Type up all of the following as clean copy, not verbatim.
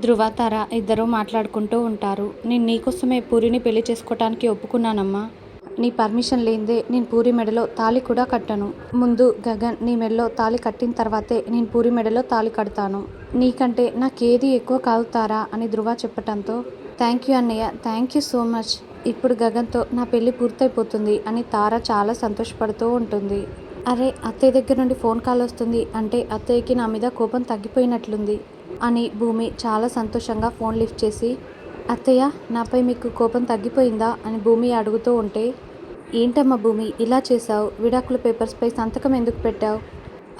ధృవ, తార ఇద్దరూ మాట్లాడుకుంటూ ఉంటారు. నేను నీకోసమే పూరిని పెళ్లి చేసుకోవటానికి ఒప్పుకున్నానమ్మా. నీ పర్మిషన్ లేనిదే నేను పూరి మెడలో తాళి కూడా కట్టను. ముందు గగన్ నీ మెడలో తాళి కట్టిన తర్వాతే నేను పూరి మెడలో తాళి కడతాను. నీకంటే నాకేది ఎక్కువ కాదు తారా అని ధృవ చెప్పటంతో, థ్యాంక్ యూ అన్నయ్య, థ్యాంక్ యూ సో మచ్. ఇప్పుడు గగన్తో నా పెళ్లి పూర్తయిపోతుంది అని తార చాలా సంతోషపడుతూ ఉంటుంది. అరే, అత్తయ్య దగ్గర నుండి ఫోన్ కాల్ వస్తుంది అంటే అత్తయ్యకి నా మీద కోపం తగ్గిపోయినట్లుంది అని భూమి చాలా సంతోషంగా ఫోన్ లిఫ్ట్ చేసి, అత్తయ్య నాపై మీకు కోపం తగ్గిపోయిందా అని భూమి అడుగుతూ ఉంటే, ఏంటమ్మా భూమి ఇలా చేశావు? విడాకుల పేపర్స్పై సంతకం ఎందుకు పెట్టావు?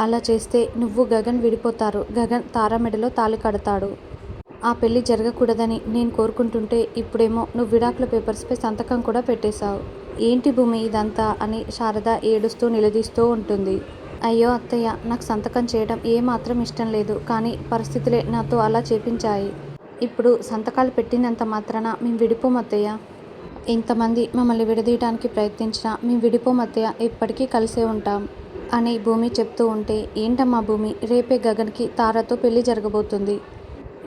అలా చేస్తే నువ్వు గగన్ విడిపోతారు. గగన్ తారా మెడలో తాళి కడతాడు. ఆ పెళ్లి జరగకూడదని నేను కోరుకుంటుంటే ఇప్పుడేమో నువ్వు విడాకుల పేపర్స్పై సంతకం కూడా పెట్టేశావు. ఏంటి భూమి ఇదంతా అని శారద ఏడుస్తూ నిలదీస్తూ ఉంటుంది. అయ్యో అత్తయ్య, నాకు సంతకం చేయడం ఏమాత్రం ఇష్టం లేదు. కానీ పరిస్థితులే నాతో అలా చేపించాయి. ఇప్పుడు సంతకాలు పెట్టినంత మాత్రాన మేము విడిపోం అత్తయ్య. ఇంతమంది మమ్మల్ని విడదీయడానికి ప్రయత్నించినా మేము విడిపోం అత్తయ్య, ఎప్పటికీ కలిసే ఉంటాం అని భూమి చెప్తూ ఉంటే, ఏంటమ్మా భూమి, రేపే గగన్కి తారతో పెళ్లి జరగబోతుంది.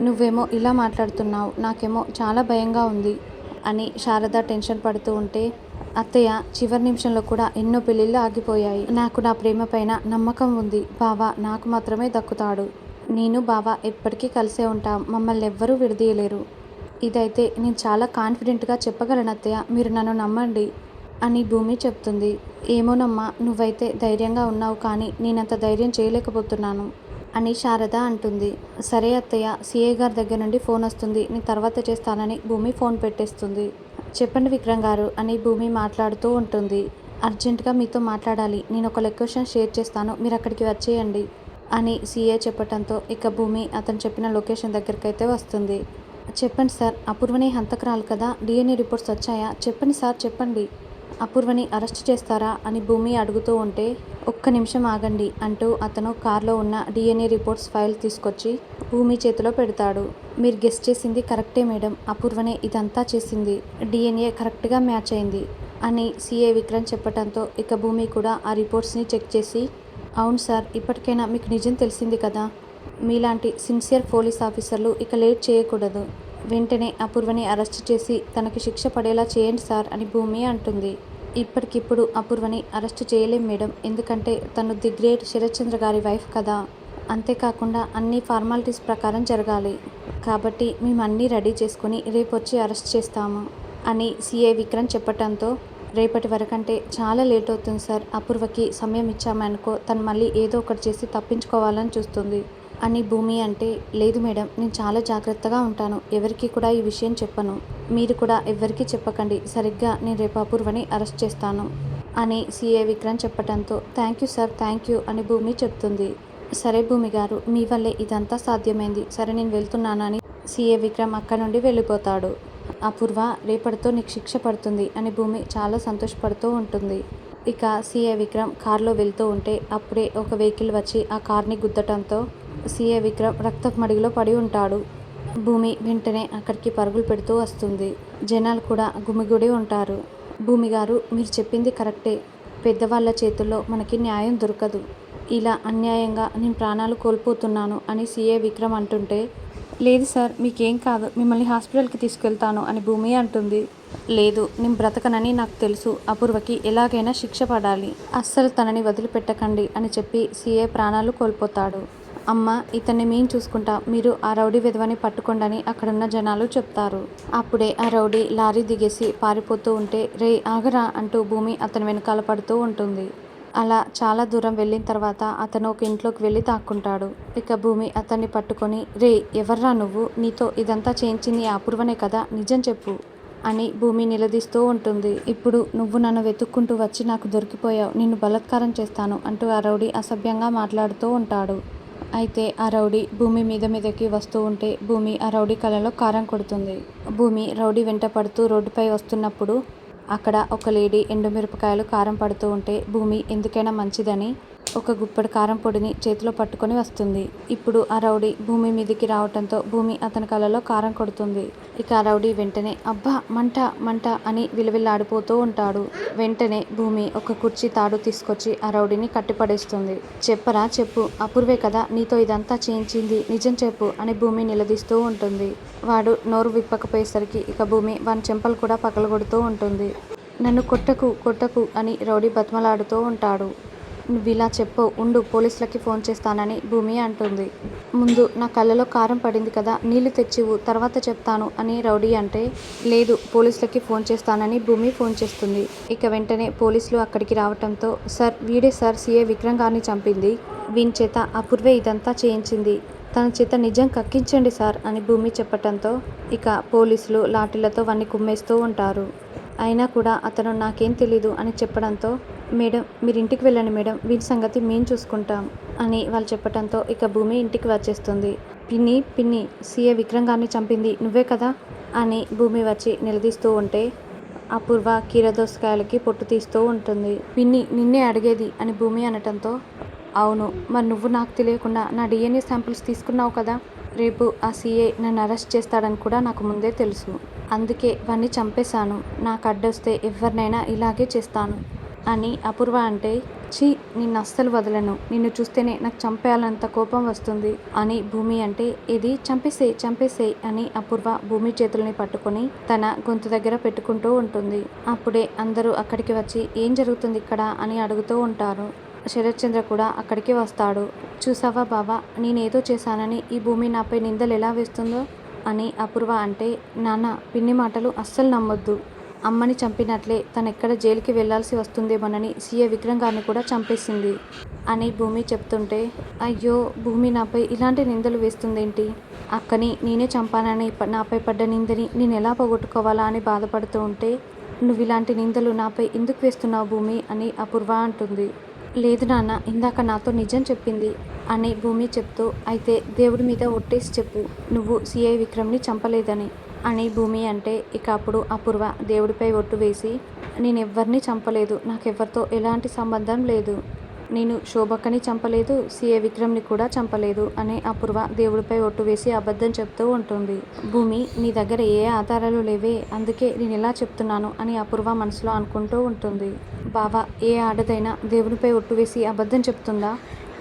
నువ్వేమో ఇలా మాట్లాడుతున్నావు, నాకేమో చాలా భయంగా ఉంది అని శారద టెన్షన్ పడుతూ ఉంటే, అత్తయ్య చివరి నిమిషంలో కూడా ఎన్నో పెళ్ళిళ్ళు ఆగిపోయాయి. నాకు నా ప్రేమ పైన నమ్మకం ఉంది. బావ నాకు మాత్రమే దక్కుతాడు. నేను బావ ఎప్పటికీ కలిసే ఉంటాం. మమ్మల్ని ఎవ్వరూ విడదీయలేరు. ఇదైతే నేను చాలా కాన్ఫిడెంట్గా చెప్పగలను అత్తయ్య, మీరు నన్ను నమ్మండి అని భూమి చెప్తుంది. ఏమోనమ్మా, నువ్వైతే ధైర్యంగా ఉన్నావు, కానీ నేనంత ధైర్యం చేయలేకపోతున్నాను అని శారద అంటుంది. సరే అత్తయ్య, సిఏ గారి దగ్గర నుండి ఫోన్ వస్తుంది, నేను తర్వాత చేస్తానని భూమి ఫోన్ పెట్టేస్తుంది. చెప్పండి విక్రమ్ గారు అని భూమి మాట్లాడుతూ ఉంటుంది. అర్జెంటుగా మీతో మాట్లాడాలి. నేను ఒక లొకేషన్ షేర్ చేస్తాను, మీరు అక్కడికి వచ్చేయండి అని సీఏ చెప్పటంతో ఇక భూమి అతను చెప్పిన లొకేషన్ దగ్గరికైతే వస్తుంది. చెప్పండి సార్, అపూర్వని హంతకురాలు కదా, డిఎన్ఏ రిపోర్ట్స్ వచ్చాయా? చెప్పండి సార్, చెప్పండి. అపూర్వని అరెస్ట్ చేస్తారా అని భూమి అడుగుతూ ఉంటే, ఒక్క నిమిషం ఆగండి అంటూ అతను కారులో ఉన్న డిఎన్ఏ రిపోర్ట్స్ ఫైల్ తీసుకొచ్చి భూమి చేతిలో పెడతాడు. మీరు గెస్ట్ చేసింది కరెక్టే మేడం, అపూర్వనే ఇదంతా చేసింది. డిఎన్ఏ కరెక్ట్గా మ్యాచ్ అయింది అని సిఏ విక్రమ్ చెప్పటంతో ఇక భూమి కూడా ఆ రిపోర్ట్స్ని చెక్ చేసి, అవును సార్, ఇప్పటికైనా మీకు నిజం తెలిసింది కదా. మీలాంటి సిన్సియర్ పోలీస్ ఆఫీసర్లు ఇక లేట్ చేయకూడదు. వెంటనే అపూర్వని అరెస్ట్ చేసి తనకి శిక్ష పడేలా చేయండి సార్ అని భూమి అంటుంది. ఇప్పటికిప్పుడు అపూర్వని అరెస్ట్ చేయలేం మేడం, ఎందుకంటే తను ది గ్రేట్ శరత్చంద్ర గారి వైఫ్ కదా. అంతేకాకుండా అన్ని ఫార్మాలిటీస్ ప్రకారం జరగాలి. కాబట్టి మేము అన్నీ రెడీ చేసుకుని రేపు వచ్చి అరెస్ట్ చేస్తాము అని సిఏ విక్రమ్ చెప్పటంతో, రేపటి వరకంటే చాలా లేట్ అవుతుంది సార్. అపూర్వకి సమయం ఇచ్చామనుకో తను మళ్ళీ ఏదో ఒకటి చేసి తప్పించుకోవాలని చూస్తుంది అని భూమి అంటే, లేదు మేడం, నేను చాలా జాగ్రత్తగా ఉంటాను. ఎవరికి కూడా ఈ విషయం చెప్పను. మీరు కూడా ఎవరికీ చెప్పకండి. సరిగ్గా నేను రేపు అపూర్వని అరెస్ట్ చేస్తాను అని సిఏ విక్రమ్ చెప్పటంతో, thank you sir, thank you అని భూమి చెప్తుంది. సరే భూమి గారు, మీ వల్లే ఇదంతా సాధ్యమైంది. సరే నేను వెళ్తున్నానని సిఏ విక్రమ్ అక్కడి నుండి వెళ్ళిపోతాడు. అపూర్వ, రేపటితో నీకు శిక్ష పడుతుంది అని భూమి చాలా సంతోషపడుతూ ఉంటుంది. ఇక సిఏ విక్రమ్ కారులో వెళ్తూ ఉంటే అప్పుడే ఒక వెహికల్ వచ్చి ఆ కార్ని గుద్దటంతో సిఏ విక్రమ్ రక్తపు మడిలో పడి ఉంటాడు. భూమి వెంటనే అక్కడికి పరుగులు పెడుతూ వస్తుంది. జనాలు కూడా గుమిగూడి ఉంటారు. భూమి గారు, మీరు చెప్పింది కరెక్టే. పెద్దవాళ్ళ చేతుల్లో మనకి న్యాయం దొరకదు. ఇలా అన్యాయంగా నేను ప్రాణాలు కోల్పోతున్నాను అని సిఏ విక్రమ్ అంటుంటే, లేదు సార్, మీకేం కాదు, మిమ్మల్ని హాస్పిటల్కి తీసుకెళ్తాను అని భూమి అంటుంది. లేదు, నేను బ్రతకనని నాకు తెలుసు. అపూర్వకి ఎలాగైనా శిక్ష పడాలి. అస్సలు తనని వదిలిపెట్టకండి అని చెప్పి సిఏ ప్రాణాలు కోల్పోతాడు. అమ్మ, ఇతన్ని మేము చూసుకుంటాం, మీరు ఆ రౌడీ విధవని పట్టుకోండి అక్కడున్న జనాలు చెప్తారు. అప్పుడే ఆ రౌడీ లారీ దిగేసి పారిపోతూ ఉంటే, రే ఆగరా అంటూ భూమి అతని వెనకాల పడుతూ ఉంటుంది. అలా చాలా దూరం వెళ్ళిన తర్వాత అతను ఒక ఇంట్లోకి వెళ్ళి దాక్కుంటాడు. ఇక భూమి అతన్ని పట్టుకొని, రే ఎవర్రా నువ్వు, నీతో ఇదంతా చేయించింది అపూర్వనే కదా, నిజం చెప్పు అని భూమి నిలదీస్తూ ఉంటుంది. ఇప్పుడు నువ్వు నన్ను వెతుక్కుంటూ వచ్చి నాకు దొరికిపోయావు, నిన్ను బలాత్కారం చేస్తాను అంటూ ఆ రౌడీ అసభ్యంగా మాట్లాడుతూ ఉంటాడు. అయితే ఆ రౌడీ భూమి మీదకి వస్తూ ఉంటే భూమి ఆ రౌడీ కళ్ళలో కారం కొడుతుంది. భూమి రౌడీ వెంట పడుతూ రోడ్డుపై వస్తున్నప్పుడు అక్కడ ఒక లేడీ ఎండుమిరపకాయలు కారం పడుతూ ఉంటే భూమి ఎందుకైనా మంచిదని ఒక గుప్పెడు కారం పొడిని చేతిలో పట్టుకొని వస్తుంది. ఇప్పుడు ఆ రౌడీ భూమి మీదికి రావటంతో భూమి అతని కళ్ళలో కారం కొడుతుంది. ఇక ఆ రౌడీ వెంటనే అబ్బా మంట మంట అని విలవిల్లాడిపోతూ ఉంటాడు. వెంటనే భూమి ఒక కుర్చీ తాడు తీసుకొచ్చి ఆ రౌడీని కట్టిపడేస్తుంది. చెప్పరా చెప్పు, అపూర్వే కదా నీతో ఇదంతా చేయించింది, నిజం చెప్పు అని భూమి నిలదీస్తూ ఉంటుంది. వాడు నోరు విప్పకపోయేసరికి ఇక భూమి వాని చెంపలు కూడా పగలగొడుతూ ఉంటుంది. నన్ను కొట్టకు కొట్టకు అని రౌడీ బతిమలాడుతూ ఉంటాడు. నువ్విలా చెప్పు, ఉండు పోలీసులకి ఫోన్ చేస్తానని భూమి అంటుంది. ముందు నా కళ్ళలో కారం పడింది కదా, నీళ్లు తెచ్చివు తర్వాత చెప్తాను అని రౌడీ అంటే, లేదు పోలీసులకి ఫోన్ చేస్తానని భూమి ఫోన్ చేస్తుంది. ఇక వెంటనే పోలీసులు అక్కడికి రావటంతో సార్ వీడే సార్ సీఏ విక్రమ్ గారిని చంపింది, వీని చేత అపూర్వే ఇదంతా చేయించింది, తన చేత నిజం కక్కించండి సార్ అని భూమి చెప్పటంతో ఇక పోలీసులు లాఠీలతో వాన్ని కుమ్మేస్తూ ఉంటారు. అయినా కూడా అతను నాకేం తెలీదు అని చెప్పడంతో మేడం మీరు ఇంటికి వెళ్ళండి మేడం, వీటి సంగతి మేము చూసుకుంటాం అని వాళ్ళు చెప్పడంతో ఇక భూమి ఇంటికి వచ్చేస్తుంది. పిన్ని పిన్ని సీఏ విక్రమ్ గారిని చంపింది నువ్వే కదా అని భూమి వచ్చి నిలదీస్తూ ఉంటే అపూర్వ కీరదోసకాయలకి పొట్టు తీస్తూ ఉంటుంది. పిన్ని నిన్నే అడిగేది అని భూమి అనటంతో అవును మరి నువ్వు నాకు తెలియకుండా నా DNA శాంపిల్స్ తీసుకున్నావు కదా, రేపు ఆ సీఏ నన్ను అరెస్ట్ చేస్తాడని కూడా నాకు ముందే తెలుసు, అందుకే వాణ్ణి చంపేశాను, నాకు అడ్డొస్తే ఎవరినైనా ఇలాగే చేస్తాను అని అపూర్వ అంటే ఛీ నిన్ను అస్సలు వదలను, నిన్ను చూస్తేనే నాకు చంపేయాలంత కోపం వస్తుంది అని భూమి అంటే ఇది చంపేసేయ్ చంపేసేయ్ అని అపూర్వ భూమి చేతుల్ని పట్టుకొని తన గొంతు దగ్గర పెట్టుకుంటూ ఉంటుంది. అప్పుడే అందరూ అక్కడికి వచ్చి ఏం జరుగుతుంది ఇక్కడ అని అడుగుతూ ఉంటారు. శరత్ చంద్ర కూడా అక్కడికి వస్తాడు. చూసావా బావా నేనేదో చేశానని ఈ భూమి నాపై నిందలు ఎలా వేస్తుందో అని అపూర్వ అంటే నాన్న పిన్ని మాటలు అస్సలు నమ్మొద్దు, అమ్మని చంపినట్లే తనెక్కడ జైలుకి వెళ్లాల్సి వస్తుందేమోనని సీఏ విక్రమ్ గారిని కూడా చంపేసింది అని భూమి చెప్తుంటే అయ్యో భూమి నాపై ఇలాంటి నిందలు వేస్తుందేంటి, అక్కని నేనే చంపానని నాపై పడ్డ నిందని నేను ఎలా పోగొట్టుకోవాలా అని బాధపడుతూ ఉంటే నువ్వు ఇలాంటి నిందలు నాపై ఎందుకు వేస్తున్నావు భూమి అని అపూర్వ అంటుంది. లేదు నాన్న ఇందాక నాతో నిజం చెప్పింది అని భూమి చెప్తూ అయితే దేవుడి మీద ఒట్టేసి చెప్పు నువ్వు సీఐ విక్రమ్ని చంపలేదని అని భూమి అంటే ఇక అప్పుడు అపూర్వ దేవుడిపై ఒట్టు వేసి నేనెవ్వరిని చంపలేదు, నాకెవ్వరితో ఎలాంటి సంబంధం లేదు, నేను శోభక్కని చంపలేదు, సీఏ విక్రమ్ని కూడా చంపలేదు అని అపూర్వ దేవుడిపై ఒట్టు వేసి అబద్ధం చెప్తూ ఉంటుంది. భూమి నీ దగ్గర ఏ ఆధారాలు లేవే, అందుకే నేను ఇలా చెప్తున్నాను అని అపూర్వ మనసులో అనుకుంటూ ఉంటుంది. బావా ఏ ఆడదైనా దేవుడిపై ఒట్టు వేసి అబద్ధం చెప్తుందా,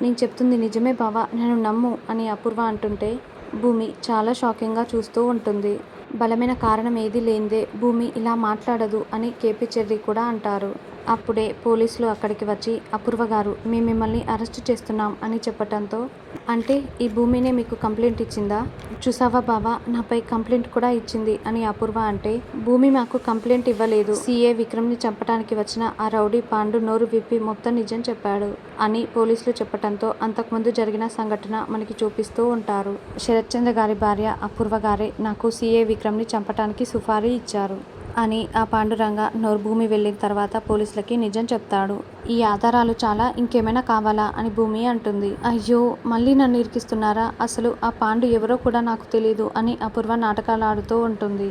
నేను చెప్తుంది నిజమే బావా నన్ను నమ్ము అని అపూర్వ అంటుంటే భూమి చాలా షాకింగ్గా చూస్తూ ఉంటుంది. బలమైన కారణం ఏదీ లేనిదే భూమి ఇలా మాట్లాడదు అని కేపీ చెర్రీ కూడా అంటారు. అప్పుడే పోలీసులు అక్కడికి వచ్చి అపూర్వ గారు మేము మిమ్మల్ని అరెస్ట్ చేస్తున్నాం అని చెప్పటంతో అంటే ఈ భూమినే మీకు కంప్లైంట్ ఇచ్చిందా, చూసావా బావా నాపై కంప్లైంట్ కూడా ఇచ్చింది అని అపూర్వ అంటే భూమి మాకు కంప్లైంట్ ఇవ్వలేదు, సీఏ విక్రమ్ని చంపడానికి వచ్చిన ఆ రౌడీ పాండు నోరు విప్పి మొత్తం నిజం చెప్పాడు అని పోలీసులు చెప్పటంతో అంతకుముందు జరిగిన సంఘటన మనకి చూపిస్తూ ఉంటారు. శరత్ చంద్ర గారి భార్య అపూర్వ గారే నాకు సీఏ విక్రమ్ని చంపటానికి సుపారీ ఇచ్చారు అని ఆ పాండురంగ నోరు భూమి వెళ్ళిన తర్వాత పోలీసులకి నిజం చెప్తాడు. ఈ ఆధారాలు చాలా ఇంకేమైనా కావాలా అని భూమి అంటుంది. అయ్యో మళ్ళీ నన్ను ఇరికిస్తున్నారా, అసలు ఆ పాండు ఎవరో కూడా నాకు తెలీదు అని అపూర్వ నాటకాలు ఆడుతూ ఉంటుంది.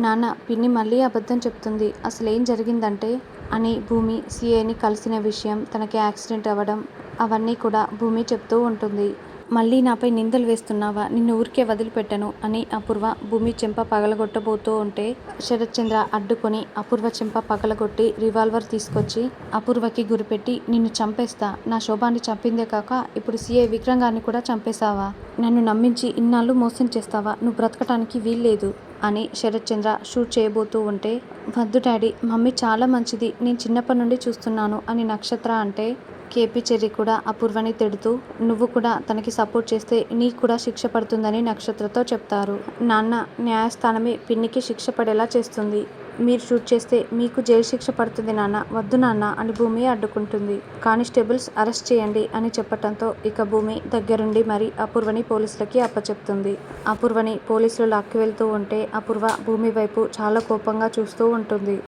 నాన్న పిన్ని మళ్ళీ అబద్ధం చెప్తుంది, అసలు ఏం జరిగిందంటే అని భూమి సీఏని కలిసిన విషయం, తనకి యాక్సిడెంట్ అవ్వడం అవన్నీ కూడా భూమి చెప్తూ ఉంటుంది. మళ్ళీ నాపై నిందలు వేస్తున్నావా, నిన్ను ఊరికే వదిలిపెట్టను అని అపూర్వ భూమి చెంప పగలగొట్టబోతూ ఉంటే శరత్ చంద్ర అడ్డుకొని అపూర్వ చెంప పగలగొట్టి రివాల్వర్ తీసుకొచ్చి అపూర్వకి గురిపెట్టి నిన్ను చంపేస్తా, నా శోభాన్ని చంపిందే కాక ఇప్పుడు సీఏ విక్రమ్ గారిని కూడా చంపేశావా, నన్ను నమ్మించి ఇన్నాళ్ళు మోసం చేస్తావా, నువ్వు బ్రతకటానికి వీల్లేదు అని శరత్ చంద్ర షూట్ చేయబోతూ ఉంటే వద్దు డాడీ మమ్మీ చాలా మంచిది, నేను చిన్నప్పటి నుండి చూస్తున్నాను అని నక్షత్ర అంటే కేపీ చెర్రీ కూడా అపూర్వని తిడుతూ నువ్వు కూడా తనకి సపోర్ట్ చేస్తే నీకు కూడా శిక్ష పడుతుందని నక్షత్రతో చెప్తారు. నాన్న న్యాయస్థానమే పిన్నికి శిక్ష పడేలా చేస్తుంది, మీరు షూట్ చేస్తే మీకు జైలు శిక్ష పడుతుంది నాన్న, వద్దు నాన్న అని భూమి అడ్డుకుంటుంది. కానిస్టేబుల్స్ అరెస్ట్ చేయండి అని చెప్పటంతో ఇక భూమి దగ్గరుండి మరి అపూర్వని పోలీసులకి అప్పచెప్తుంది. అపూర్వని పోలీసులు లాక్కి వెళ్తూ ఉంటే అపూర్వ భూమి వైపు చాలా కోపంగా చూస్తూ ఉంటుంది.